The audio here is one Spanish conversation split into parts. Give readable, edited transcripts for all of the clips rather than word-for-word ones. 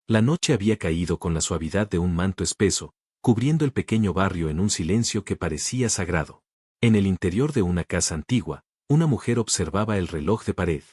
La noche había caído con la suavidad de un manto espeso, cubriendo el pequeño barrio en un silencio que parecía sagrado. En el interior de una casa antigua, una mujer observaba el reloj de pared.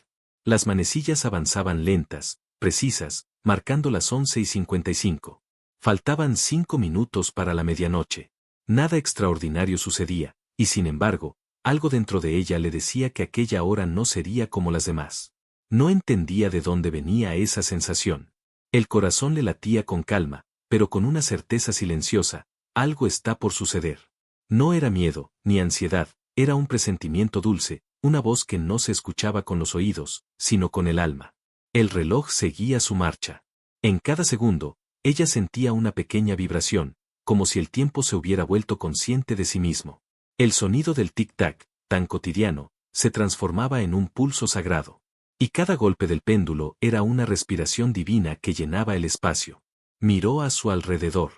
Las manecillas avanzaban lentas, precisas, marcando las 11:55. Faltaban 5 minutos para la medianoche. Nada extraordinario sucedía, y sin embargo, algo dentro de ella le decía que aquella hora no sería como las demás. No entendía de dónde venía esa sensación. El corazón le latía con calma, pero con una certeza silenciosa: algo está por suceder. No era miedo, ni ansiedad, era un presentimiento dulce, una voz que no se escuchaba con los oídos, sino con el alma. El reloj seguía su marcha. En cada segundo, ella sentía una pequeña vibración, como si el tiempo se hubiera vuelto consciente de sí mismo. El sonido del tic-tac, tan cotidiano, se transformaba en un pulso sagrado. Y cada golpe del péndulo era una respiración divina que llenaba el espacio. Miró a su alrededor.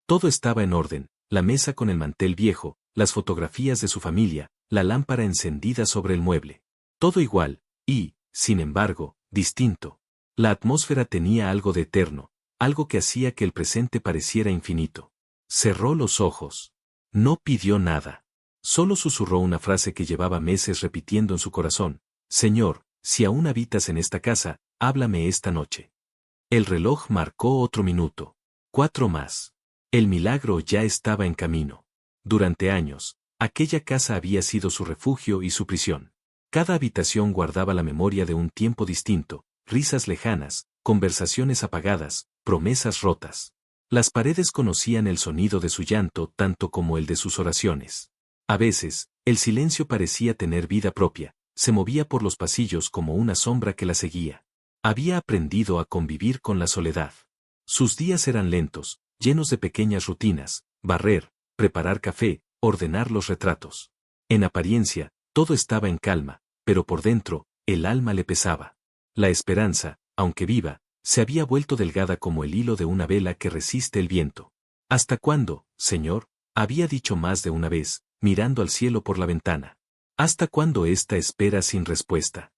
Todo estaba en orden: la mesa con el mantel viejo, las fotografías de su familia, la lámpara encendida sobre el mueble. Todo igual, y, sin embargo, distinto. La atmósfera tenía algo de eterno, algo que hacía que el presente pareciera infinito. Cerró los ojos. No pidió nada. Solo susurró una frase que llevaba meses repitiendo en su corazón: Señor, si aún habitas en esta casa, háblame esta noche. El reloj marcó otro minuto. 4 más. El milagro ya estaba en camino. Durante años, aquella casa había sido su refugio y su prisión. Cada habitación guardaba la memoria de un tiempo distinto: risas lejanas, conversaciones apagadas, promesas rotas. Las paredes conocían el sonido de su llanto tanto como el de sus oraciones. A veces, el silencio parecía tener vida propia, se movía por los pasillos como una sombra que la seguía. Había aprendido a convivir con la soledad. Sus días eran lentos, llenos de pequeñas rutinas: barrer, preparar café, ordenar los retratos. En apariencia, todo estaba en calma, pero por dentro, el alma le pesaba. La esperanza, aunque viva, se había vuelto delgada como el hilo de una vela que resiste el viento. ¿Hasta cuándo, Señor?, había dicho más de una vez, mirando al cielo por la ventana. ¿Hasta cuándo esta espera sin respuesta?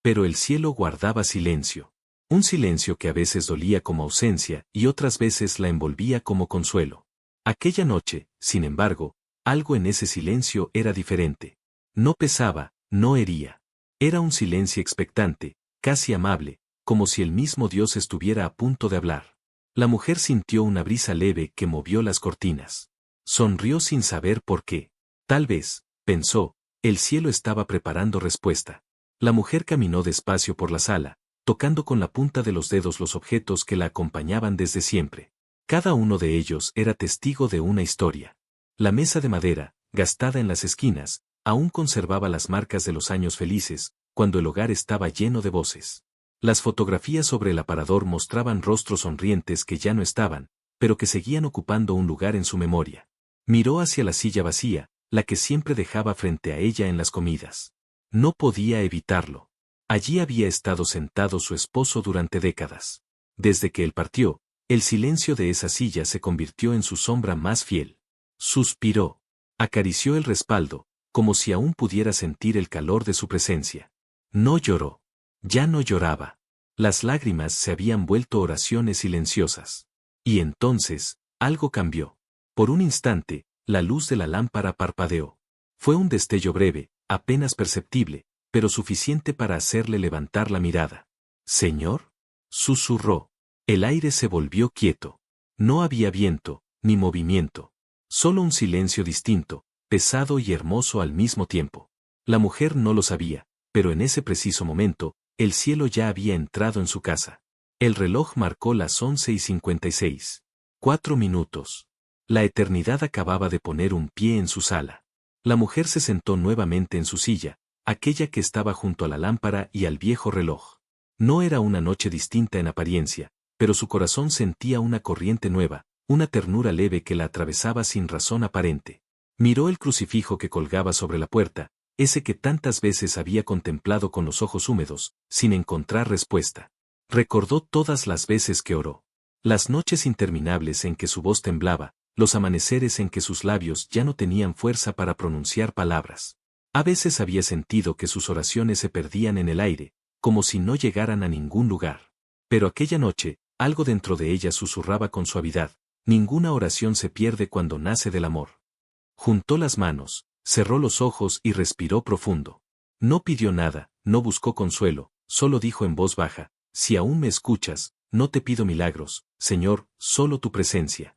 Pero el cielo guardaba silencio. Un silencio que a veces dolía como ausencia y otras veces la envolvía como consuelo. Aquella noche, sin embargo, algo en ese silencio era diferente. No pesaba, no hería. Era un silencio expectante, casi amable, como si el mismo Dios estuviera a punto de hablar. La mujer sintió una brisa leve que movió las cortinas. Sonrió sin saber por qué. Tal vez, pensó, el cielo estaba preparando respuesta. La mujer caminó despacio por la sala, tocando con la punta de los dedos los objetos que la acompañaban desde siempre. Cada uno de ellos era testigo de una historia. La mesa de madera, gastada en las esquinas, aún conservaba las marcas de los años felices, cuando el hogar estaba lleno de voces. Las fotografías sobre el aparador mostraban rostros sonrientes que ya no estaban, pero que seguían ocupando un lugar en su memoria. Miró hacia la silla vacía, la que siempre dejaba frente a ella en las comidas. No podía evitarlo. Allí había estado sentado su esposo durante décadas. Desde que él partió, el silencio de esa silla se convirtió en su sombra más fiel. Suspiró. Acarició el respaldo, como si aún pudiera sentir el calor de su presencia. No lloró. Ya no lloraba. Las lágrimas se habían vuelto oraciones silenciosas. Y entonces, algo cambió. Por un instante, la luz de la lámpara parpadeó. Fue un destello breve, apenas perceptible, pero suficiente para hacerle levantar la mirada. «¿Señor?», susurró. El aire se volvió quieto. No había viento, ni movimiento. Solo un silencio distinto, pesado y hermoso al mismo tiempo. La mujer no lo sabía, pero en ese preciso momento, el cielo ya había entrado en su casa. El reloj marcó las 11:56. 4 minutos. La eternidad acababa de poner un pie en su sala. La mujer se sentó nuevamente en su silla, aquella que estaba junto a la lámpara y al viejo reloj. No era una noche distinta en apariencia, pero su corazón sentía una corriente nueva, una ternura leve que la atravesaba sin razón aparente. Miró el crucifijo que colgaba sobre la puerta, ese que tantas veces había contemplado con los ojos húmedos, sin encontrar respuesta. Recordó todas las veces que oró. Las noches interminables en que su voz temblaba, los amaneceres en que sus labios ya no tenían fuerza para pronunciar palabras. A veces había sentido que sus oraciones se perdían en el aire, como si no llegaran a ningún lugar. Pero aquella noche, algo dentro de ella susurraba con suavidad: ninguna oración se pierde cuando nace del amor. Juntó las manos, cerró los ojos y respiró profundo. No pidió nada, no buscó consuelo, solo dijo en voz baja: si aún me escuchas, no te pido milagros, Señor, solo tu presencia.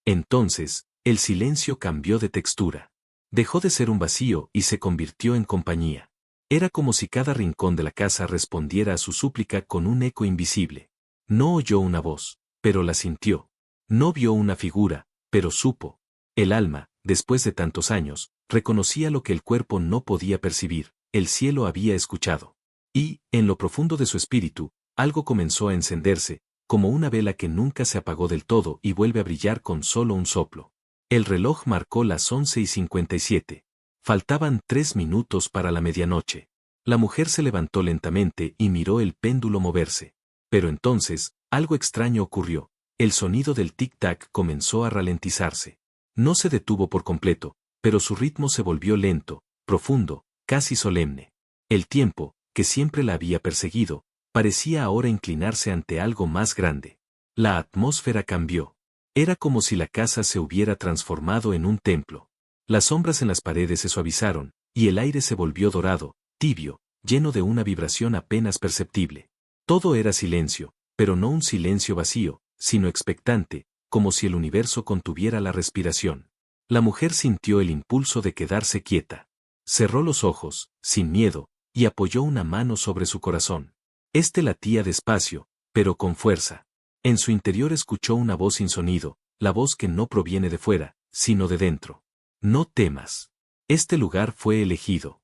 Entonces, el silencio cambió de textura. Dejó de ser un vacío y se convirtió en compañía. Era como si cada rincón de la casa respondiera a su súplica con un eco invisible. No oyó una voz, pero la sintió. No vio una figura, pero supo. El alma, después de tantos años, reconocía lo que el cuerpo no podía percibir: el cielo había escuchado. Y, en lo profundo de su espíritu, algo comenzó a encenderse, como una vela que nunca se apagó del todo y vuelve a brillar con solo un soplo. El reloj marcó las 11:57. Faltaban 3 minutos para la medianoche. La mujer se levantó lentamente y miró el péndulo moverse. Pero entonces, algo extraño ocurrió. El sonido del tic-tac comenzó a ralentizarse. No se detuvo por completo, pero su ritmo se volvió lento, profundo, casi solemne. El tiempo, que siempre la había perseguido, parecía ahora inclinarse ante algo más grande. La atmósfera cambió. Era como si la casa se hubiera transformado en un templo. Las sombras en las paredes se suavizaron, y el aire se volvió dorado, tibio, lleno de una vibración apenas perceptible. Todo era silencio, pero no un silencio vacío, sino expectante, como si el universo contuviera la respiración. La mujer sintió el impulso de quedarse quieta. Cerró los ojos, sin miedo, y apoyó una mano sobre su corazón. Este latía despacio, pero con fuerza. En su interior escuchó una voz sin sonido, la voz que no proviene de fuera, sino de dentro. No temas. Este lugar fue elegido.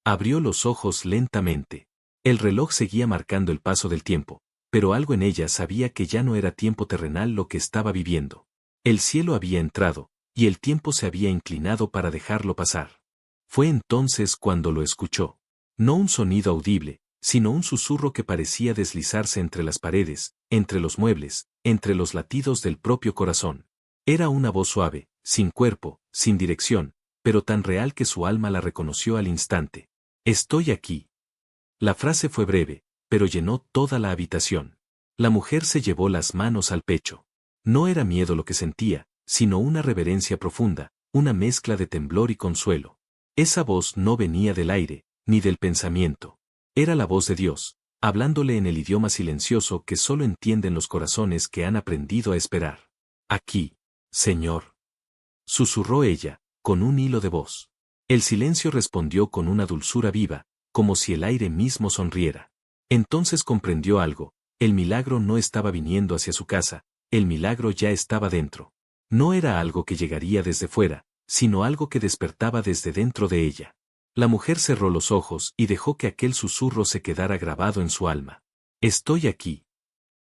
Abrió los ojos lentamente. El reloj seguía marcando el paso del tiempo, pero algo en ella sabía que ya no era tiempo terrenal lo que estaba viviendo. El cielo había entrado, y el tiempo se había inclinado para dejarlo pasar. Fue entonces cuando lo escuchó. No un sonido audible, sino un susurro que parecía deslizarse entre las paredes, entre los muebles, entre los latidos del propio corazón. Era una voz suave, sin cuerpo, sin dirección, pero tan real que su alma la reconoció al instante. Estoy aquí. La frase fue breve, pero llenó toda la habitación. La mujer se llevó las manos al pecho. No era miedo lo que sentía, sino una reverencia profunda, una mezcla de temblor y consuelo. Esa voz no venía del aire, ni del pensamiento. Era la voz de Dios, hablándole en el idioma silencioso que solo entienden los corazones que han aprendido a esperar. Aquí, Señor. Susurró ella, con un hilo de voz. El silencio respondió con una dulzura viva, como si el aire mismo sonriera. Entonces comprendió algo: el milagro no estaba viniendo hacia su casa, el milagro ya estaba dentro. No era algo que llegaría desde fuera, sino algo que despertaba desde dentro de ella. La mujer cerró los ojos y dejó que aquel susurro se quedara grabado en su alma. Estoy aquí.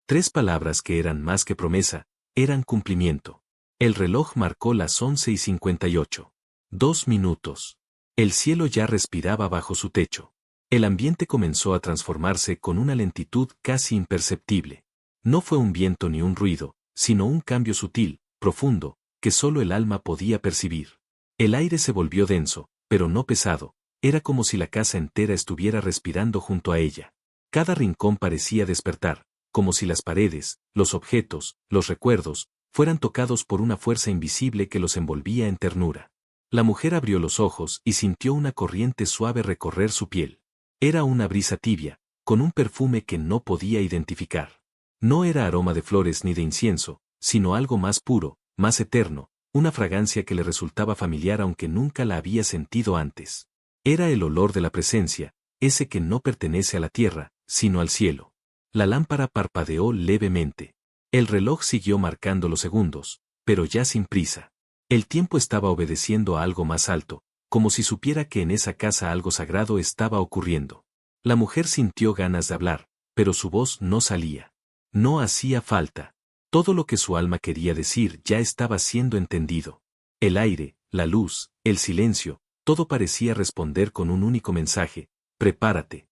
3 palabras que eran más que promesa, eran cumplimiento. El reloj marcó las 11:58. 2 minutos. El cielo ya respiraba bajo su techo. El ambiente comenzó a transformarse con una lentitud casi imperceptible. No fue un viento ni un ruido, sino un cambio sutil, profundo, que solo el alma podía percibir. El aire se volvió denso, pero no pesado. Era como si la casa entera estuviera respirando junto a ella. Cada rincón parecía despertar, como si las paredes, los objetos, los recuerdos, fueran tocados por una fuerza invisible que los envolvía en ternura. La mujer abrió los ojos y sintió una corriente suave recorrer su piel. Era una brisa tibia, con un perfume que no podía identificar. No era aroma de flores ni de incienso, sino algo más puro, más eterno, una fragancia que le resultaba familiar aunque nunca la había sentido antes. Era el olor de la presencia, ese que no pertenece a la tierra, sino al cielo. La lámpara parpadeó levemente. El reloj siguió marcando los segundos, pero ya sin prisa. El tiempo estaba obedeciendo a algo más alto, como si supiera que en esa casa algo sagrado estaba ocurriendo. La mujer sintió ganas de hablar, pero su voz no salía. No hacía falta. Todo lo que su alma quería decir ya estaba siendo entendido. El aire, la luz, el silencio, todo parecía responder con un único mensaje: prepárate.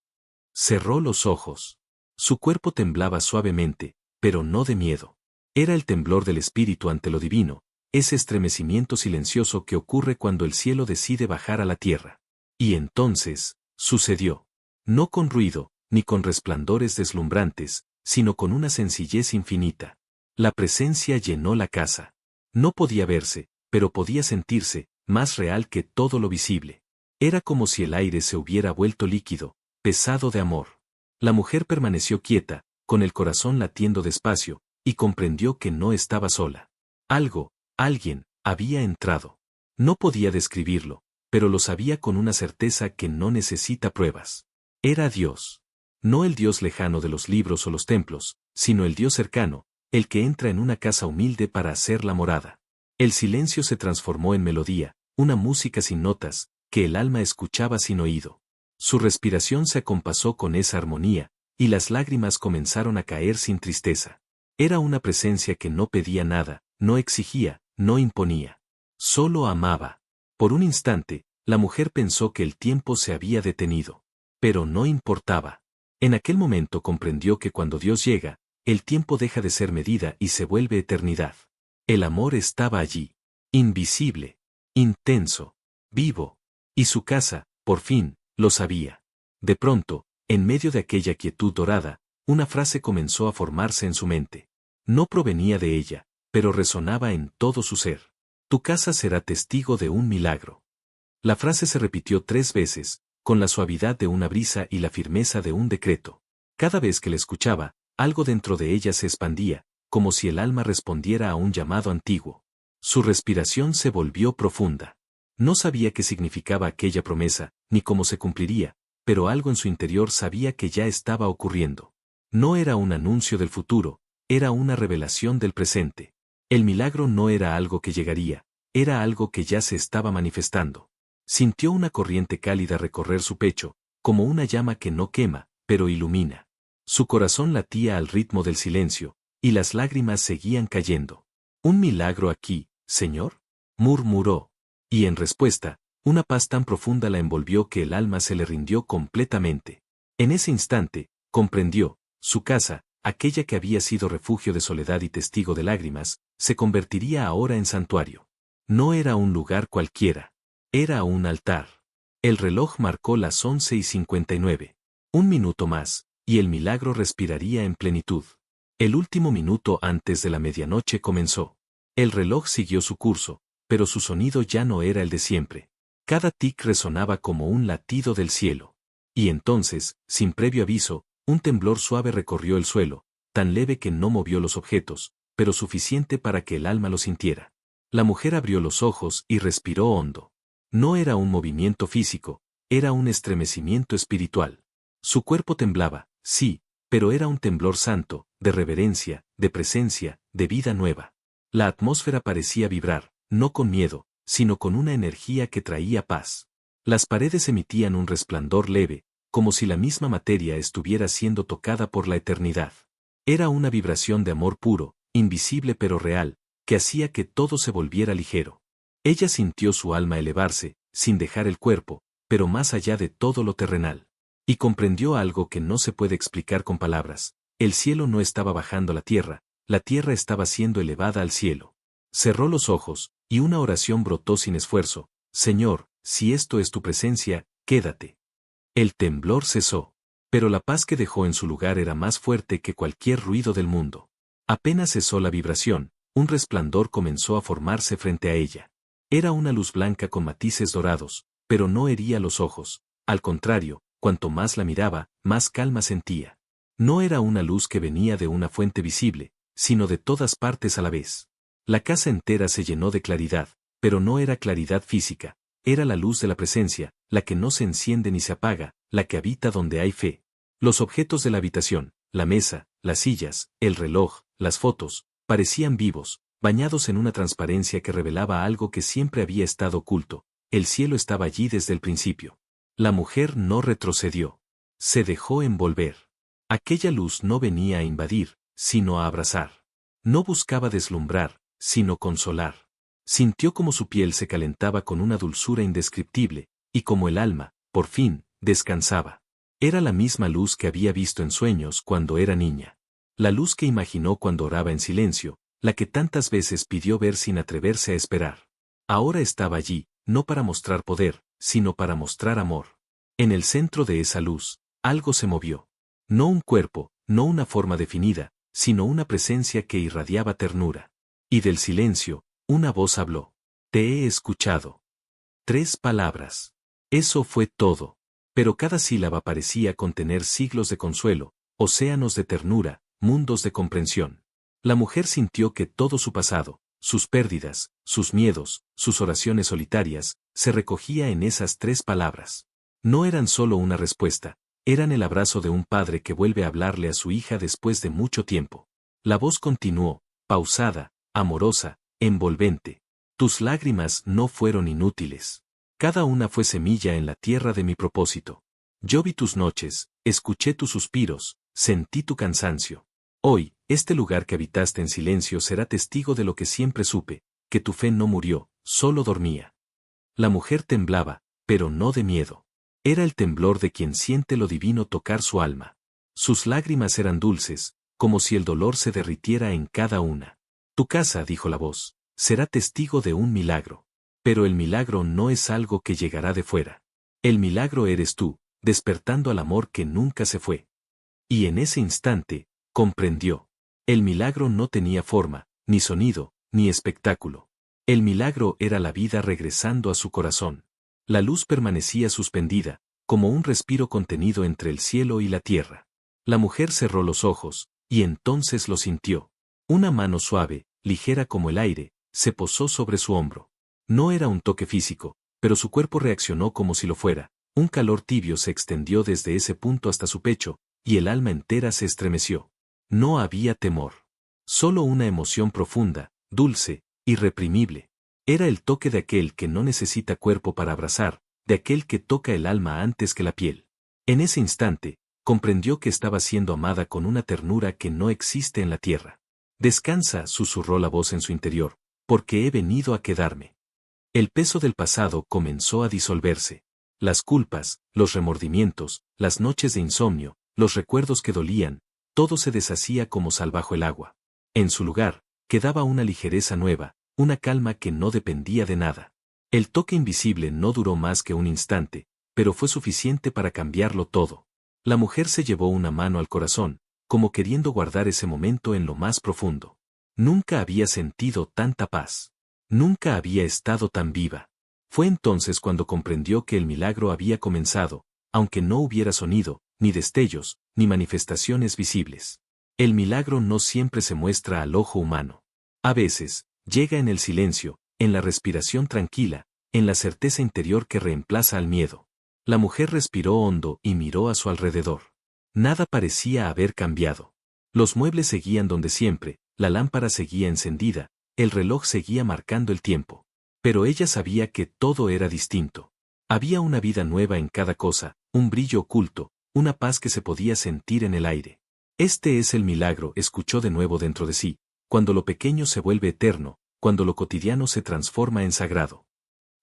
Cerró los ojos. Su cuerpo temblaba suavemente, pero no de miedo. Era el temblor del espíritu ante lo divino, ese estremecimiento silencioso que ocurre cuando el cielo decide bajar a la tierra. Y entonces, sucedió. No con ruido, ni con resplandores deslumbrantes, sino con una sencillez infinita. La presencia llenó la casa. No podía verse, pero podía sentirse, más real que todo lo visible. Era como si el aire se hubiera vuelto líquido, pesado de amor. La mujer permaneció quieta, con el corazón latiendo despacio, y comprendió que no estaba sola. Alguien, había entrado. No podía describirlo, pero lo sabía con una certeza que no necesita pruebas. Era Dios. No el Dios lejano de los libros o los templos, sino el Dios cercano, el que entra en una casa humilde para hacer la morada. El silencio se transformó en melodía, una música sin notas, que el alma escuchaba sin oído. Su respiración se acompasó con esa armonía, y las lágrimas comenzaron a caer sin tristeza. Era una presencia que no pedía nada, no exigía, no imponía. Solo amaba. Por un instante, la mujer pensó que el tiempo se había detenido. Pero no importaba. En aquel momento comprendió que cuando Dios llega, el tiempo deja de ser medida y se vuelve eternidad. El amor estaba allí. Invisible. Intenso. Vivo. Y su casa, por fin, lo sabía. De pronto, en medio de aquella quietud dorada, una frase comenzó a formarse en su mente. No provenía de ella, pero resonaba en todo su ser. Tu casa será testigo de un milagro. La frase se repitió 3 veces, con la suavidad de una brisa y la firmeza de un decreto. Cada vez que la escuchaba, algo dentro de ella se expandía, como si el alma respondiera a un llamado antiguo. Su respiración se volvió profunda. No sabía qué significaba aquella promesa, ni cómo se cumpliría, pero algo en su interior sabía que ya estaba ocurriendo. No era un anuncio del futuro, era una revelación del presente. El milagro no era algo que llegaría, era algo que ya se estaba manifestando. Sintió una corriente cálida recorrer su pecho, como una llama que no quema, pero ilumina. Su corazón latía al ritmo del silencio, y las lágrimas seguían cayendo. ¿Un milagro aquí, Señor?, murmuró. Y en respuesta, una paz tan profunda la envolvió que el alma se le rindió completamente. En ese instante, comprendió, su casa, aquella que había sido refugio de soledad y testigo de lágrimas, se convertiría ahora en santuario. No era un lugar cualquiera. Era un altar. El reloj marcó las 11:59. Un minuto más, y el milagro respiraría en plenitud. El último minuto antes de la medianoche comenzó. El reloj siguió su curso, pero su sonido ya no era el de siempre. Cada tic resonaba como un latido del cielo. Y entonces, sin previo aviso, un temblor suave recorrió el suelo, tan leve que no movió los objetos, pero suficiente para que el alma lo sintiera. La mujer abrió los ojos y respiró hondo. No era un movimiento físico, era un estremecimiento espiritual. Su cuerpo temblaba, sí, pero era un temblor santo, de reverencia, de presencia, de vida nueva. La atmósfera parecía vibrar, no con miedo, sino con una energía que traía paz. Las paredes emitían un resplandor leve, como si la misma materia estuviera siendo tocada por la eternidad. Era una vibración de amor puro, invisible pero real, que hacía que todo se volviera ligero. Ella sintió su alma elevarse, sin dejar el cuerpo, pero más allá de todo lo terrenal. Y comprendió algo que no se puede explicar con palabras. El cielo no estaba bajando a la tierra estaba siendo elevada al cielo. Cerró los ojos, y una oración brotó sin esfuerzo. Señor, si esto es tu presencia, quédate. El temblor cesó. Pero la paz que dejó en su lugar era más fuerte que cualquier ruido del mundo. Apenas cesó la vibración, un resplandor comenzó a formarse frente a ella. Era una luz blanca con matices dorados, pero no hería los ojos. Al contrario, cuanto más la miraba, más calma sentía. No era una luz que venía de una fuente visible, sino de todas partes a la vez. La casa entera se llenó de claridad, pero no era claridad física, era la luz de la presencia, la que no se enciende ni se apaga, la que habita donde hay fe. Los objetos de la habitación, la mesa, las sillas, el reloj, las fotos, parecían vivos, bañados en una transparencia que revelaba algo que siempre había estado oculto. El cielo estaba allí desde el principio. La mujer no retrocedió. Se dejó envolver. Aquella luz no venía a invadir, sino a abrazar. No buscaba deslumbrar, sino consolar. Sintió como su piel se calentaba con una dulzura indescriptible, y como el alma, por fin, descansaba. Era la misma luz que había visto en sueños cuando era niña. La luz que imaginó cuando oraba en silencio, la que tantas veces pidió ver sin atreverse a esperar. Ahora estaba allí, no para mostrar poder, sino para mostrar amor. En el centro de esa luz, algo se movió. No un cuerpo, no una forma definida, sino una presencia que irradiaba ternura. Y del silencio, una voz habló. Te he escuchado. 3 palabras. Eso fue todo. Pero cada sílaba parecía contener siglos de consuelo, océanos de ternura, mundos de comprensión. La mujer sintió que todo su pasado, sus pérdidas, sus miedos, sus oraciones solitarias, se recogía en esas 3 palabras. No eran solo una respuesta, eran el abrazo de un padre que vuelve a hablarle a su hija después de mucho tiempo. La voz continuó, pausada, amorosa, envolvente. Tus lágrimas no fueron inútiles. Cada una fue semilla en la tierra de mi propósito. Yo vi tus noches, escuché tus suspiros, sentí tu cansancio. Hoy, este lugar que habitaste en silencio será testigo de lo que siempre supe, que tu fe no murió, solo dormía. La mujer temblaba, pero no de miedo. Era el temblor de quien siente lo divino tocar su alma. Sus lágrimas eran dulces, como si el dolor se derritiera en cada una. Tu casa, dijo la voz, será testigo de un milagro. Pero el milagro no es algo que llegará de fuera. El milagro eres tú, despertando al amor que nunca se fue. Y en ese instante, comprendió. El milagro no tenía forma, ni sonido, ni espectáculo. El milagro era la vida regresando a su corazón. La luz permanecía suspendida, como un respiro contenido entre el cielo y la tierra. La mujer cerró los ojos, y entonces lo sintió. Una mano suave, ligera como el aire, se posó sobre su hombro. No era un toque físico, pero su cuerpo reaccionó como si lo fuera. Un calor tibio se extendió desde ese punto hasta su pecho, y el alma entera se estremeció. No había temor. Solo una emoción profunda, dulce, irreprimible. Era el toque de aquel que no necesita cuerpo para abrazar, de aquel que toca el alma antes que la piel. En ese instante, comprendió que estaba siendo amada con una ternura que no existe en la tierra. Descansa, susurró la voz en su interior, porque he venido a quedarme. El peso del pasado comenzó a disolverse. Las culpas, los remordimientos, las noches de insomnio, los recuerdos que dolían, todo se deshacía como sal bajo el agua. En su lugar, quedaba una ligereza nueva, una calma que no dependía de nada. El toque invisible no duró más que un instante, pero fue suficiente para cambiarlo todo. La mujer se llevó una mano al corazón, como queriendo guardar ese momento en lo más profundo. Nunca había sentido tanta paz. Nunca había estado tan viva. Fue entonces cuando comprendió que el milagro había comenzado, aunque no hubiera sonido, ni destellos, ni manifestaciones visibles. El milagro no siempre se muestra al ojo humano. A veces, llega en el silencio, en la respiración tranquila, en la certeza interior que reemplaza al miedo. La mujer respiró hondo y miró a su alrededor. Nada parecía haber cambiado. Los muebles seguían donde siempre, la lámpara seguía encendida, el reloj seguía marcando el tiempo. Pero ella sabía que todo era distinto. Había una vida nueva en cada cosa, un brillo oculto, una paz que se podía sentir en el aire. Este es el milagro, escuchó de nuevo dentro de sí, cuando lo pequeño se vuelve eterno, cuando lo cotidiano se transforma en sagrado.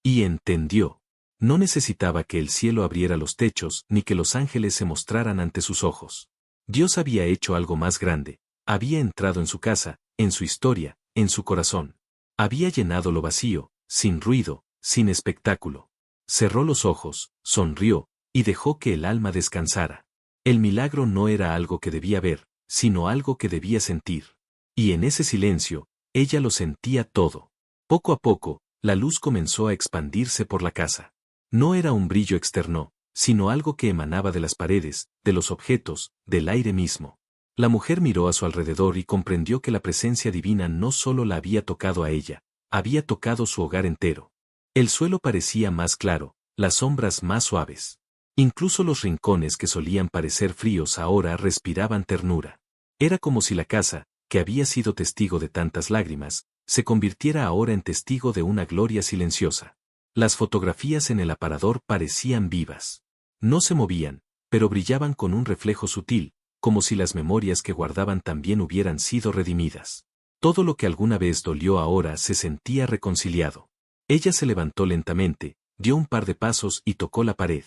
Y entendió. No necesitaba que el cielo abriera los techos ni que los ángeles se mostraran ante sus ojos. Dios había hecho algo más grande, había entrado en su casa, en su historia, en su corazón. Había llenado lo vacío, sin ruido, sin espectáculo. Cerró los ojos, sonrió, y dejó que el alma descansara. El milagro no era algo que debía ver, sino algo que debía sentir. Y en ese silencio, ella lo sentía todo. Poco a poco, la luz comenzó a expandirse por la casa. No era un brillo externo, sino algo que emanaba de las paredes, de los objetos, del aire mismo. La mujer miró a su alrededor y comprendió que la presencia divina no solo la había tocado a ella, había tocado su hogar entero. El suelo parecía más claro, las sombras más suaves. Incluso los rincones que solían parecer fríos ahora respiraban ternura. Era como si la casa, que había sido testigo de tantas lágrimas, se convirtiera ahora en testigo de una gloria silenciosa. Las fotografías en el aparador parecían vivas. No se movían, pero brillaban con un reflejo sutil, como si las memorias que guardaban también hubieran sido redimidas. Todo lo que alguna vez dolió ahora se sentía reconciliado. Ella se levantó lentamente, dio un par de pasos y tocó la pared.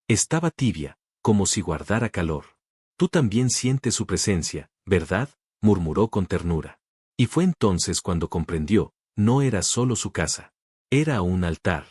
Estaba tibia, como si guardara calor. Tú también sientes su presencia, ¿verdad?, murmuró con ternura. Y fue entonces cuando comprendió, no era solo su casa. Era un altar.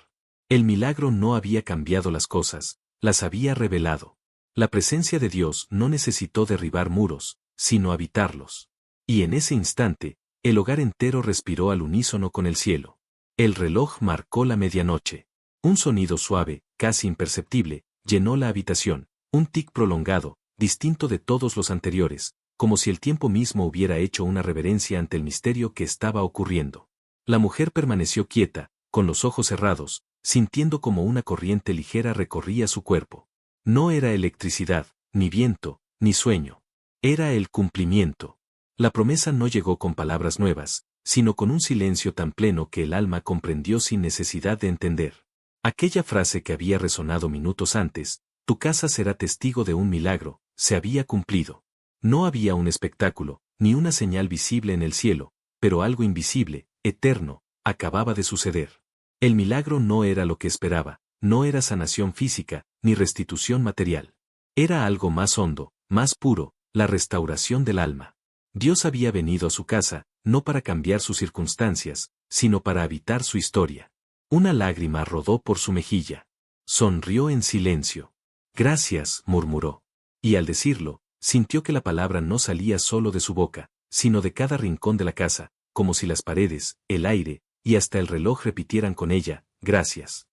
El milagro no había cambiado las cosas, las había revelado. La presencia de Dios no necesitó derribar muros, sino habitarlos. Y en ese instante, el hogar entero respiró al unísono con el cielo. El reloj marcó la medianoche. Un sonido suave, casi imperceptible, llenó la habitación, un tic prolongado, distinto de todos los anteriores, como si el tiempo mismo hubiera hecho una reverencia ante el misterio que estaba ocurriendo. La mujer permaneció quieta, con los ojos cerrados, sintiendo como una corriente ligera recorría su cuerpo. No era electricidad, ni viento, ni sueño. Era el cumplimiento. La promesa no llegó con palabras nuevas, sino con un silencio tan pleno que el alma comprendió sin necesidad de entender. Aquella frase que había resonado minutos antes, tu casa será testigo de un milagro, se había cumplido. No había un espectáculo, ni una señal visible en el cielo, pero algo invisible, eterno, acababa de suceder. El milagro no era lo que esperaba, no era sanación física, ni restitución material. Era algo más hondo, más puro, la restauración del alma. Dios había venido a su casa, no para cambiar sus circunstancias, sino para habitar su historia. Una lágrima rodó por su mejilla. Sonrió en silencio. Gracias, murmuró. Y al decirlo, sintió que la palabra no salía solo de su boca, sino de cada rincón de la casa, como si las paredes, el aire, y hasta el reloj repitieran con ella, gracias.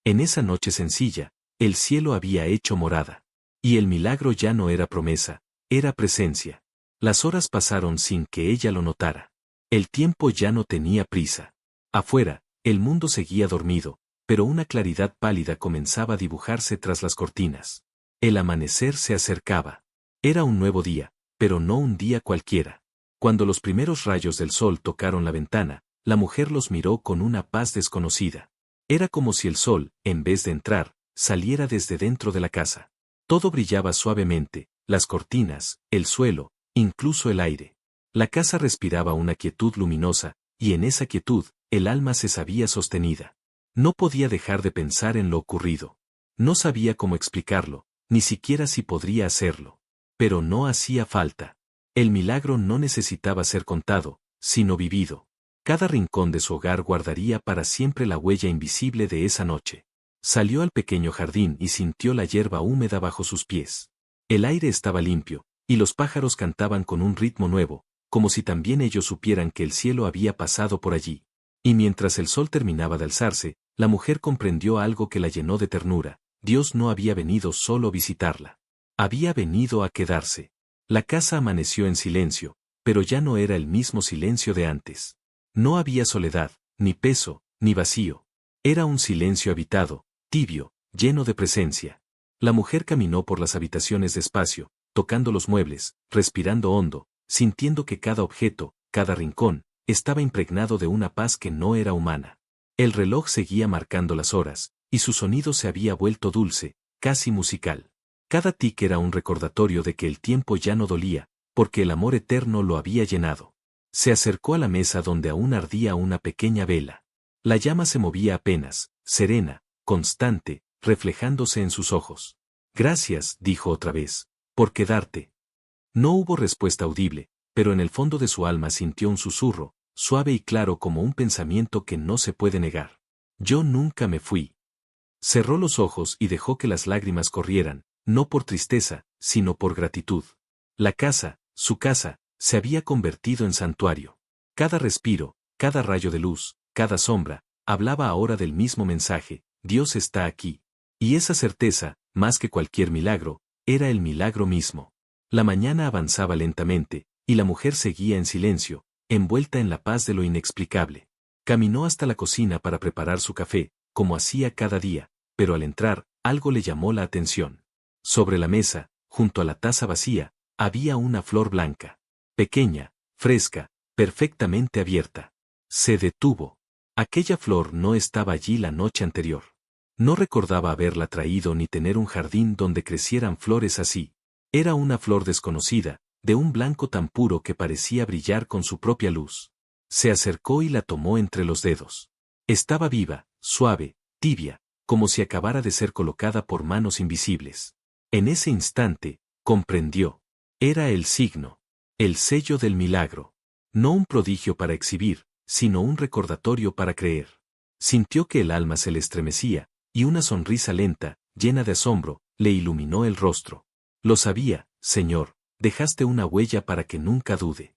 En esa noche sencilla, el cielo había hecho morada. Y el milagro ya no era promesa, era presencia. Las horas pasaron sin que ella lo notara. El tiempo ya no tenía prisa. Afuera, el mundo seguía dormido, pero una claridad pálida comenzaba a dibujarse tras las cortinas. El amanecer se acercaba. Era un nuevo día, pero no un día cualquiera. Cuando los primeros rayos del sol tocaron la ventana, la mujer los miró con una paz desconocida. Era como si el sol, en vez de entrar, saliera desde dentro de la casa. Todo brillaba suavemente, las cortinas, el suelo, incluso el aire. La casa respiraba una quietud luminosa, y en esa quietud, el alma se sabía sostenida. No podía dejar de pensar en lo ocurrido. No sabía cómo explicarlo, ni siquiera si podría hacerlo. Pero no hacía falta. El milagro no necesitaba ser contado, sino vivido. Cada rincón de su hogar guardaría para siempre la huella invisible de esa noche. Salió al pequeño jardín y sintió la hierba húmeda bajo sus pies. El aire estaba limpio, y los pájaros cantaban con un ritmo nuevo, como si también ellos supieran que el cielo había pasado por allí. Y mientras el sol terminaba de alzarse, la mujer comprendió algo que la llenó de ternura. Dios no había venido solo a visitarla. Había venido a quedarse. La casa amaneció en silencio, pero ya no era el mismo silencio de antes. No había soledad, ni peso, ni vacío. Era un silencio habitado, tibio, lleno de presencia. La mujer caminó por las habitaciones despacio, tocando los muebles, respirando hondo, sintiendo que cada objeto, cada rincón, estaba impregnado de una paz que no era humana. El reloj seguía marcando las horas, y su sonido se había vuelto dulce, casi musical. Cada tic era un recordatorio de que el tiempo ya no dolía, porque el amor eterno lo había llenado. Se acercó a la mesa donde aún ardía una pequeña vela. La llama se movía apenas, serena, constante, reflejándose en sus ojos. Gracias, dijo otra vez, por quedarte. No hubo respuesta audible, pero en el fondo de su alma sintió un susurro, suave y claro como un pensamiento que no se puede negar. Yo nunca me fui. Cerró los ojos y dejó que las lágrimas corrieran, no por tristeza, sino por gratitud. La casa, su casa, se había convertido en santuario. Cada respiro, cada rayo de luz, cada sombra, hablaba ahora del mismo mensaje, Dios está aquí. Y esa certeza, más que cualquier milagro, era el milagro mismo. La mañana avanzaba lentamente, y la mujer seguía en silencio, envuelta en la paz de lo inexplicable. Caminó hasta la cocina para preparar su café, como hacía cada día, pero al entrar, algo le llamó la atención. Sobre la mesa, junto a la taza vacía, había una flor blanca. Pequeña, fresca, perfectamente abierta. Se detuvo. Aquella flor no estaba allí la noche anterior. No recordaba haberla traído ni tener un jardín donde crecieran flores así. Era una flor desconocida, de un blanco tan puro que parecía brillar con su propia luz. Se acercó y la tomó entre los dedos. Estaba viva, suave, tibia, como si acabara de ser colocada por manos invisibles. En ese instante, comprendió. Era el signo. El sello del milagro. No un prodigio para exhibir, sino un recordatorio para creer. Sintió que el alma se le estremecía, y una sonrisa lenta, llena de asombro, le iluminó el rostro. Lo sabía, señor, dejaste una huella para que nunca dude.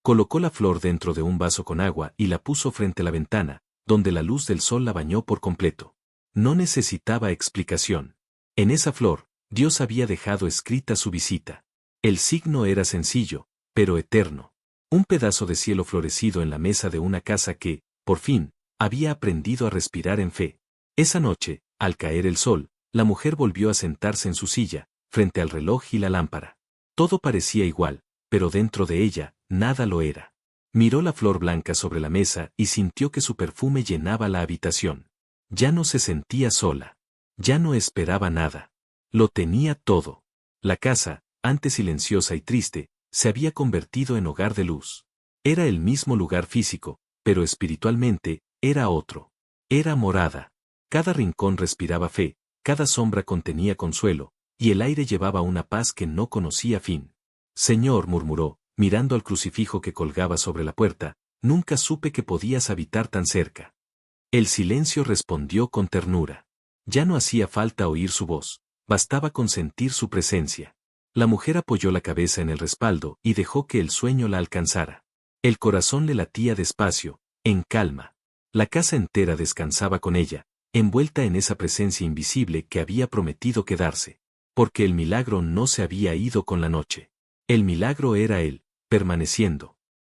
Colocó la flor dentro de un vaso con agua y la puso frente a la ventana, donde la luz del sol la bañó por completo. No necesitaba explicación. En esa flor, Dios había dejado escrita su visita. El signo era sencillo, pero eterno. Un pedazo de cielo florecido en la mesa de una casa que, por fin, había aprendido a respirar en fe. Esa noche, al caer el sol, la mujer volvió a sentarse en su silla, frente al reloj y la lámpara. Todo parecía igual, pero dentro de ella, nada lo era. Miró la flor blanca sobre la mesa y sintió que su perfume llenaba la habitación. Ya no se sentía sola. Ya no esperaba nada. Lo tenía todo. La casa, antes silenciosa y triste, se había convertido en hogar de luz. Era el mismo lugar físico, pero espiritualmente, era otro. Era morada. Cada rincón respiraba fe, cada sombra contenía consuelo, y el aire llevaba una paz que no conocía fin. Señor, murmuró, mirando al crucifijo que colgaba sobre la puerta, nunca supe que podías habitar tan cerca. El silencio respondió con ternura. Ya no hacía falta oír su voz, bastaba con sentir su presencia. La mujer apoyó la cabeza en el respaldo y dejó que el sueño la alcanzara. El corazón le latía despacio, en calma. La casa entera descansaba con ella, envuelta en esa presencia invisible que había prometido quedarse. Porque el milagro no se había ido con la noche. El milagro era él, permaneciendo.